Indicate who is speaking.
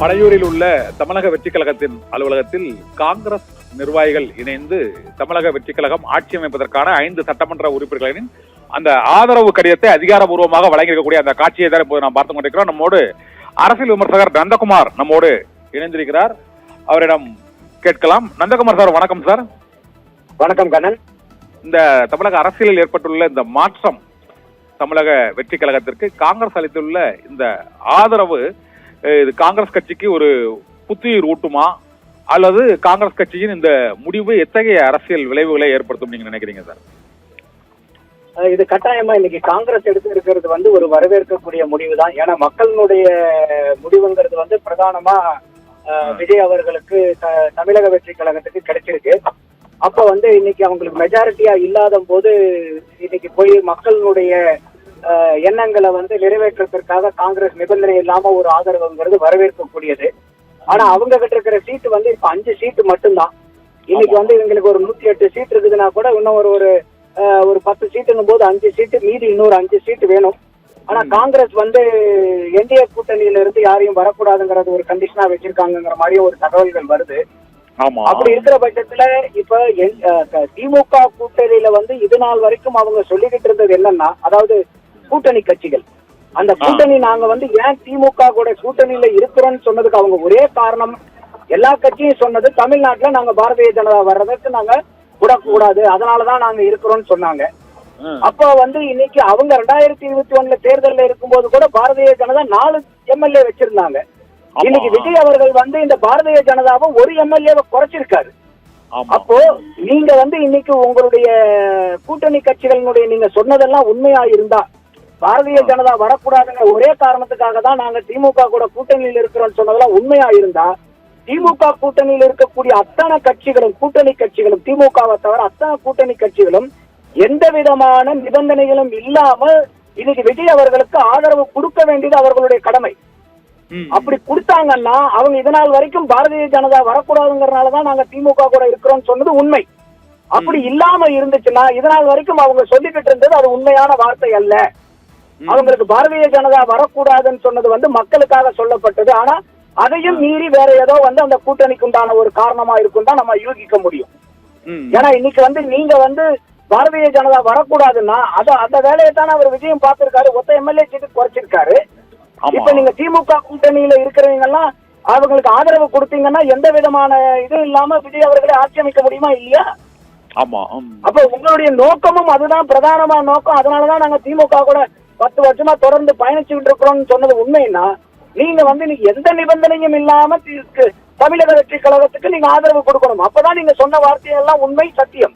Speaker 1: மலையூரில் உள்ள தமிழக வெற்றி கழகத்தின் அலுவலகத்தில் காங்கிரஸ் நிர்வாகிகள் இணைந்து தமிழக வெற்றி கழகம் ஆட்சி அமைப்பதற்கான 5 சட்டமன்ற உறுப்பினர்களின் அந்த ஆதரவு கடிதத்தை அதிகாரப்பூர்வமாக வழங்கியிருக்கக்கூடிய அந்த காட்சியை தான் இப்போது நாம் பார்த்துக் கொண்டிருக்கிறோம். நம்மோடு அரசியல் விமர்சகர் நந்தகுமார் நம்மோடு இணைந்திருக்கிறார். அவரிடம் கேட்கலாம். நந்தகுமார் சார், வணக்கம் சார்.
Speaker 2: வணக்கம் கண்ணன்.
Speaker 1: இந்த தமிழக அரசியலில் ஏற்பட்டுள்ள இந்த மாற்றம், தமிழக வெற்றி கழகத்திற்கு காங்கிரஸ் அளித்துள்ள இந்த ஆதரவு, இது காங்கிரஸ் கட்சிக்கு ஒரு புத்துயிர் ஊட்டுமா அல்லது காங்கிரஸ் கட்சியின் இந்த முடிவு எத்தகைய அரசியல் விளைவுகளை ஏற்படுத்தும் நீங்க நினைக்கிறீங்க சார்?
Speaker 2: இது கட்டாயமா இன்னைக்கு காங்கிரஸ் எடுத்து இருக்கிறது ஒரு வரவேற்கக்கூடிய முடிவு தான். ஏன்னா மக்களுடைய முடிவுங்கிறது பிரதானமா விஜய் அவர்களுக்கு தமிழக வெற்றி கழகத்துக்கு கிடைச்சிருக்கு. அப்ப இன்னைக்கு அவங்களுக்கு மெஜாரிட்டியா இல்லாத போது இன்னைக்கு போய் மக்களுடைய எண்ணங்களை நிறைவேற்றத்திற்காக காங்கிரஸ் நிபந்தனை இல்லாம ஒரு ஆதரவுங்கிறது வரவேற்கக்கூடியது. ஆனா அவங்க கிட்ட இருக்கிற சீட்டு இப்ப 5 சீட்டு மட்டும்தான். இன்னைக்கு இவங்களுக்கு ஒரு 108 சீட் இருக்குதுன்னா கூட இன்னும் ஒரு 10 சீட்டுன்னும் போது 5 சீட்டு, மீதி இன்னொரு 5 சீட்டு வேணும். ஆனா காங்கிரஸ் என்டிஏ கூட்டணியில இருந்து யாரையும் வரக்கூடாதுங்கிறது ஒரு கண்டிஷனா வச்சிருக்காங்கிற மாதிரியும் ஒரு தகவல்கள் வருது. அப்படி இருக்கிற பட்சத்துல இப்ப திமுக கூட்டணியில இது நாள் வரைக்கும் அவங்க சொல்லிக்கிட்டு இருந்தது என்னன்னா, அதாவது கூட்டணி கட்சிகள் அந்த கூட்டணி நாங்க ஏன் திமுக கூட கூட்டணியில இருக்கிறோம்னு சொன்னதுக்கு அவங்க ஒரே காரணம், எல்லா கட்சியும் சொன்னது தமிழ்நாட்டுல நாங்க பாரதிய ஜனதா வர்றதுக்கு நாங்க விடக்கூடாது, அதனாலதான் நாங்க இருக்கிறோம்னு சொன்னாங்க. அப்போ இன்னைக்கு அவங்க 2021 தேர்தலில் இருக்கும்போது கூட பாரதிய ஜனதா 4 எம்எல்ஏ வச்சிருந்தாங்க. இன்னைக்கு விஜய் அவர்கள் இந்த பாரதிய ஜனதாவை ஒரு எம்எல்ஏவை குறைச்சிருக்காரு. அப்போ நீங்க இன்னைக்கு உங்களுடைய கூட்டணி கட்சிகளினுடைய நீங்க சொன்னதெல்லாம் உண்மையா இருந்தா, பாரதிய ஜனதா வரக்கூடாதுங்க ஒரே காரணத்துக்காக தான் நாங்க திமுக கூட கூட்டணியில் இருக்கிறோம் சொன்னதெல்லாம் உண்மையா இருந்தா, திமுக கூட்டணியில் இருக்கக்கூடிய அத்தனை கட்சிகளும், கூட்டணி கட்சிகளும், திமுகவை தவிர அத்தனை கூட்டணி கட்சிகளும் எந்த விதமான நிபந்தனைகளும் இல்லாமல் இன்னைக்கு விஜய் அவர்களுக்கு ஆதரவு கொடுக்க வேண்டியது அவர்களுடைய கடமை. அப்படி கொடுத்தாங்கன்னா அவங்க இதனால் வரைக்கும் பாரதிய ஜனதா வரக்கூடாதுங்கிறதுனாலதான் நாங்க திமுக கூட இருக்கிறோம் சொன்னது உண்மை. அப்படி இல்லாம இருந்துச்சுன்னா இதனால் வரைக்கும் அவங்க சொல்லிக்கிட்டு இருந்தது அது உண்மையான வார்த்தை அல்ல. அவங்களுக்கு பாரதிய ஜனதா வரக்கூடாதுன்னு சொன்னது மக்களுக்காக சொல்லப்பட்டது. ஆனா அதையும் மீறி வேற ஏதோ அந்த கூட்டணிக்கு உண்டான ஒரு காரணமா இருக்கும் தான் நம்ம யூகிக்க முடியும். ஏன்னா இன்னைக்கு நீங்க பாரதிய ஜனதா வரக்கூடாதுன்னா அந்த வேலையை தானே அவர் விஜயம் பார்த்திருக்காரு. ஒத்த எம்எல்ஏ சீட்டு குறைச்சிருக்காரு. இப்ப நீங்க திமுக கூட்டணியில இருக்கிறவங்க எல்லாம் அவங்களுக்கு ஆதரவு கொடுத்தீங்கன்னா எந்த விதமான இதுவும் இல்லாம விஜய் அவர்களை ஆட்சி அமைக்க முடியுமா இல்லையா? அப்ப உங்களுடைய நோக்கமும் அதுதான் பிரதானமான நோக்கம். அதனாலதான் நாங்க திமுக கூட 10 வருஷமா தொடர்ந்து பயணிச்சுட்டு இருக்கிறோம்னு சொன்னது உண்மைன்னா, நீங்க நீங்க எந்த நிபந்தனையும் இல்லாம தமிழக வெற்றி கழகத்துக்கு நீங்க ஆதரவு கொடுக்கணும். அப்பதான் நீங்க சொன்ன வார்த்தையெல்லாம் உண்மை, சத்தியம்.